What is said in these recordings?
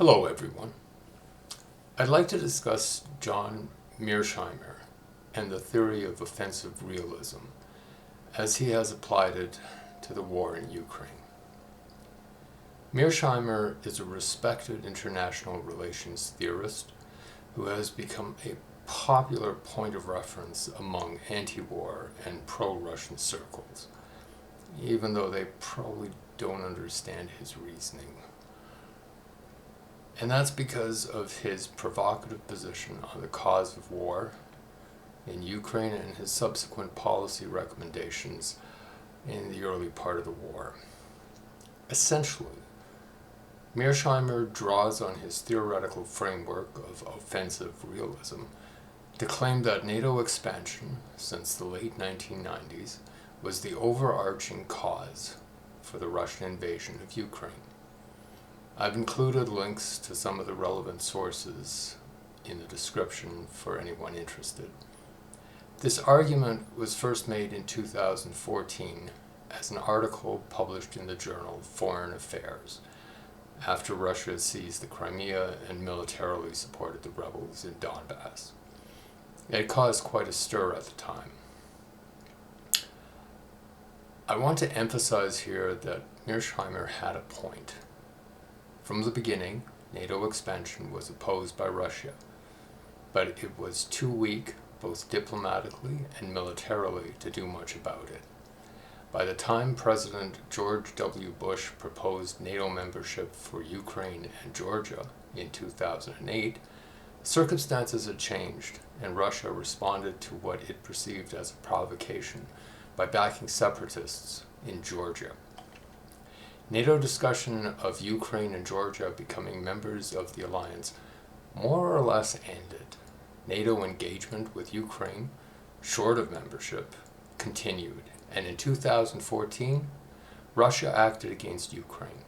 Hello everyone. I'd like to discuss John Mearsheimer and the theory of offensive realism as he has applied it to the war in Ukraine. Mearsheimer is a respected international relations theorist who has become a popular point of reference among anti-war and pro-Russian circles, even though they probably don't understand his reasoning. And that's because of his provocative position on the cause of war in Ukraine and his subsequent policy recommendations in the early part of the war. Essentially, Mearsheimer draws on his theoretical framework of offensive realism to claim that NATO expansion since the late 1990s was the overarching cause for the Russian invasion of Ukraine. I've included links to some of the relevant sources in the description for anyone interested. This argument was first made in 2014 as an article published in the journal Foreign Affairs after Russia seized the Crimea and militarily supported the rebels in Donbass. It caused quite a stir at the time. I want to emphasize here that Mearsheimer had a point. From the beginning, NATO expansion was opposed by Russia, but it was too weak, both diplomatically and militarily, to do much about it. By the time President George W. Bush proposed NATO membership for Ukraine and Georgia in 2008, circumstances had changed, and Russia responded to what it perceived as a provocation by backing separatists in Georgia. NATO discussion of Ukraine and Georgia becoming members of the alliance more or less ended. NATO engagement with Ukraine, short of membership, continued, and in 2014, Russia acted against Ukraine.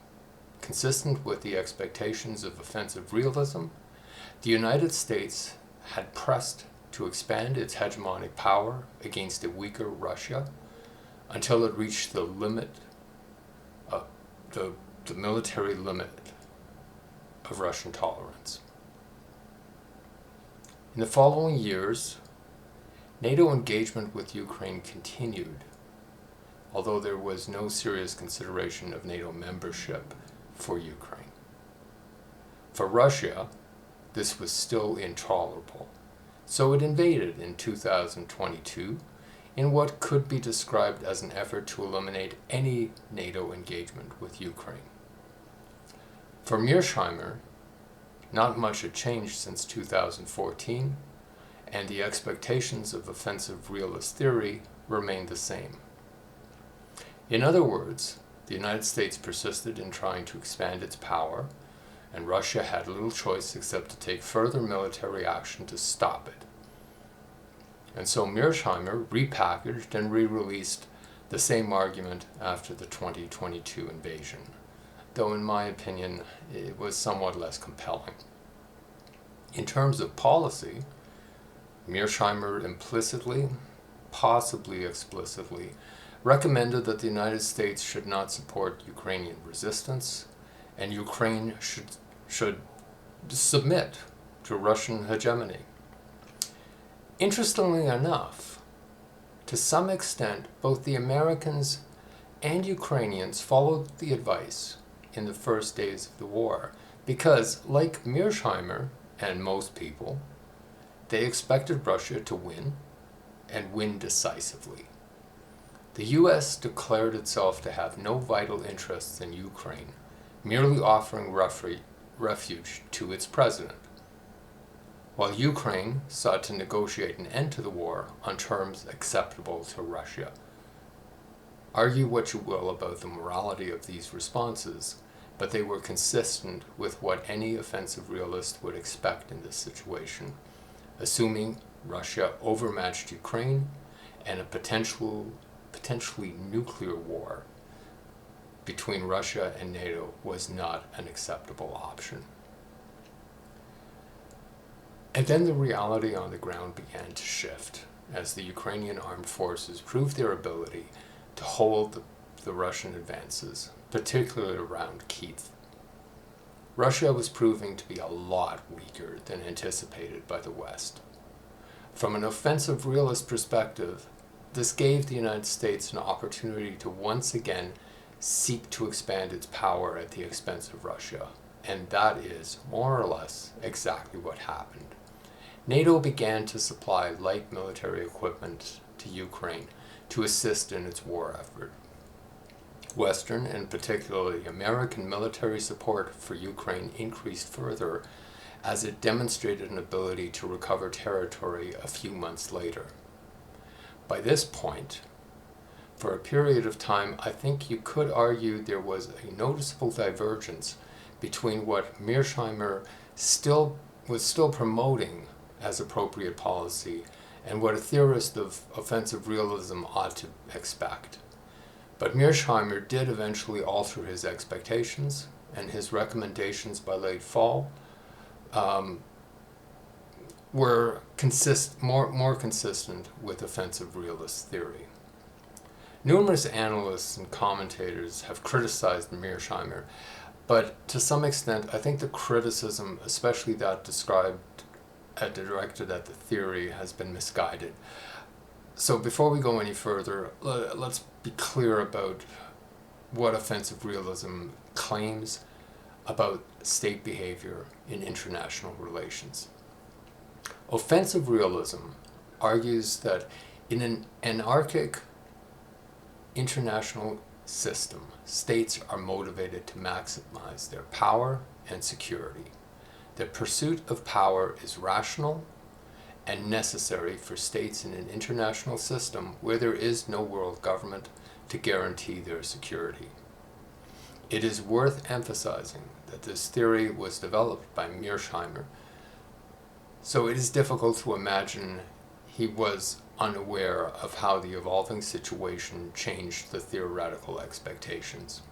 Consistent with the expectations of offensive realism, the United States had pressed to expand its hegemonic power against a weaker Russia until it reached the military limit of Russian tolerance. In the following years, NATO engagement with Ukraine continued, although there was no serious consideration of NATO membership for Ukraine. For Russia, this was still intolerable, so it invaded in 2022 in what could be described as an effort to eliminate any NATO engagement with Ukraine. For Mearsheimer, not much had changed since 2014, and the expectations of offensive realist theory remained the same. In other words, the United States persisted in trying to expand its power, and Russia had little choice except to take further military action to stop it. And so Mearsheimer repackaged and re-released the same argument after the 2022 invasion, though in my opinion it was somewhat less compelling. In terms of policy, Mearsheimer implicitly, possibly explicitly, recommended that the United States should not support Ukrainian resistance, and Ukraine should submit to Russian hegemony. Interestingly enough, to some extent, both the Americans and Ukrainians followed the advice in the first days of the war, because, like Mearsheimer and most people, they expected Russia to win, and win decisively. The U.S. declared itself to have no vital interests in Ukraine, merely offering refuge to its president, while Ukraine sought to negotiate an end to the war on terms acceptable to Russia. Argue what you will about the morality of these responses, but they were consistent with what any offensive realist would expect in this situation, assuming Russia overmatched Ukraine and a potentially nuclear war between Russia and NATO was not an acceptable option. And then the reality on the ground began to shift as the Ukrainian armed forces proved their ability to hold the Russian advances, particularly around Kyiv. Russia was proving to be a lot weaker than anticipated by the West. From an offensive realist perspective, this gave the United States an opportunity to once again seek to expand its power at the expense of Russia, and that is, more or less, exactly what happened. NATO began to supply light military equipment to Ukraine to assist in its war effort. Western, and particularly American, military support for Ukraine increased further as it demonstrated an ability to recover territory a few months later. By this point, for a period of time, I think you could argue there was a noticeable divergence between what Mearsheimer was still promoting as appropriate policy and what a theorist of offensive realism ought to expect. But Mearsheimer did eventually alter his expectations, and his recommendations by late fall were more consistent with offensive realist theory. Numerous analysts and commentators have criticized Mearsheimer, but to some extent I think the criticism, especially that directed at the theory, has been misguided. So before we go any further, let's be clear about what offensive realism claims about state behavior in international relations. Offensive realism argues that in an anarchic international system, states are motivated to maximize their power and security. The pursuit of power is rational and necessary for states in an international system where there is no world government to guarantee their security. It is worth emphasizing that this theory was developed by Mearsheimer, so it is difficult to imagine he was unaware of how the evolving situation changed the theoretical expectations.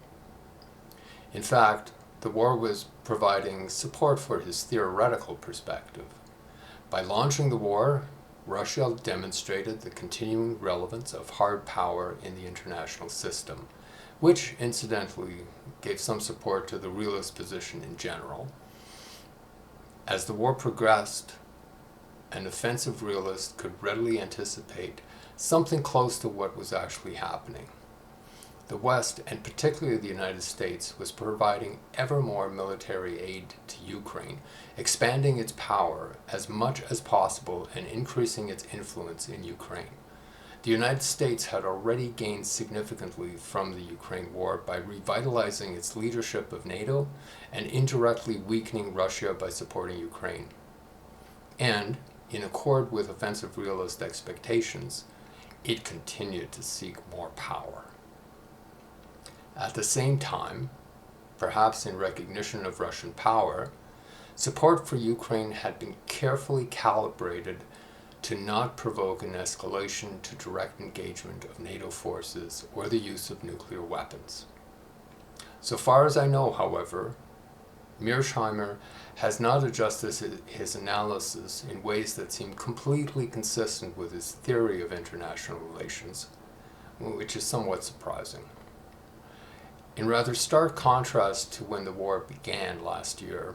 In fact, the war was providing support for his theoretical perspective. By launching the war, Russia demonstrated the continuing relevance of hard power in the international system, which incidentally gave some support to the realist position in general. As the war progressed, an offensive realist could readily anticipate something close to what was actually happening. The West, and particularly the United States, was providing ever more military aid to Ukraine, expanding its power as much as possible and increasing its influence in Ukraine. The United States had already gained significantly from the Ukraine war by revitalizing its leadership of NATO and indirectly weakening Russia by supporting Ukraine. And, in accord with offensive realist expectations, it continued to seek more power. At the same time, perhaps in recognition of Russian power, support for Ukraine had been carefully calibrated to not provoke an escalation to direct engagement of NATO forces or the use of nuclear weapons. So far as I know, however, Mearsheimer has not adjusted his analysis in ways that seem completely consistent with his theory of international relations, which is somewhat surprising. In rather stark contrast to when the war began last year,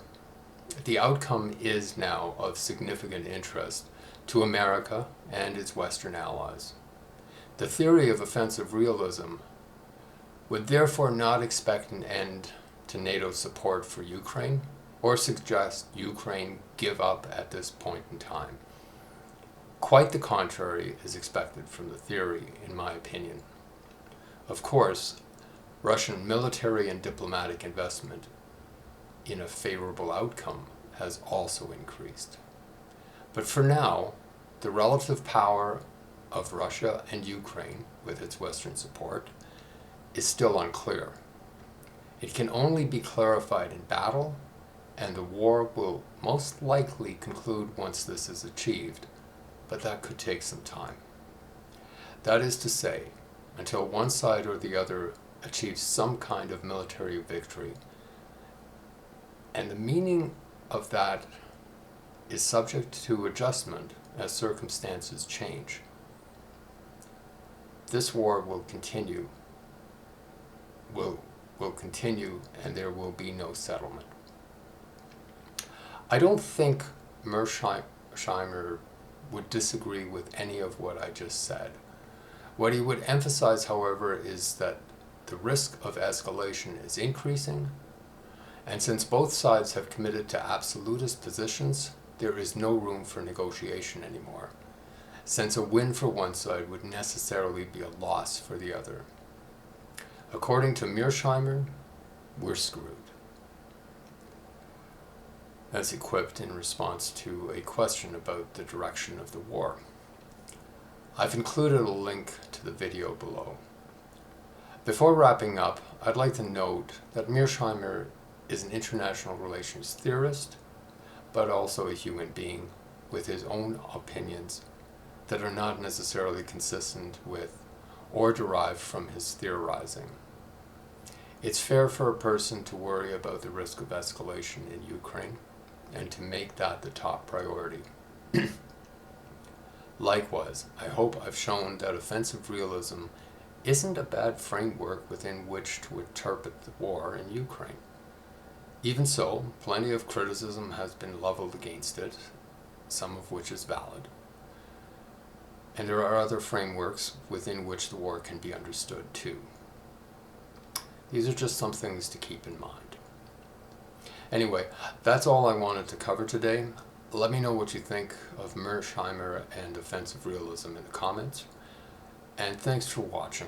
the outcome is now of significant interest to America and its Western allies. The theory of offensive realism would therefore not expect an end to NATO support for Ukraine or suggest Ukraine give up at this point in time. Quite the contrary is expected from the theory, in my opinion. Of course, Russian military and diplomatic investment in a favorable outcome has also increased. But for now, the relative power of Russia and Ukraine, with its Western support, is still unclear. It can only be clarified in battle, and the war will most likely conclude once this is achieved, but that could take some time. That is to say, until one side or the other achieves some kind of military victory, and the meaning of that is subject to adjustment as circumstances change. This war will continue, and there will be no settlement. I don't think Mearsheimer would disagree with any of what I just said. What he would emphasize, however, is that the risk of escalation is increasing, and since both sides have committed to absolutist positions, there is no room for negotiation anymore, since a win for one side would necessarily be a loss for the other. According to Mearsheimer, we're screwed. That's equipped in response to a question about the direction of the war. I've included a link to the video below. Before wrapping up, I'd like to note that Mearsheimer is an international relations theorist, but also a human being with his own opinions that are not necessarily consistent with or derived from his theorizing. It's fair for a person to worry about the risk of escalation in Ukraine and to make that the top priority. Likewise, I hope I've shown that offensive realism isn't a bad framework within which to interpret the war in Ukraine. Even so, plenty of criticism has been leveled against it, some of which is valid. And there are other frameworks within which the war can be understood too. These are just some things to keep in mind. Anyway, that's all I wanted to cover today. Let me know what you think of Mearsheimer and offensive realism in the comments. And thanks for watching.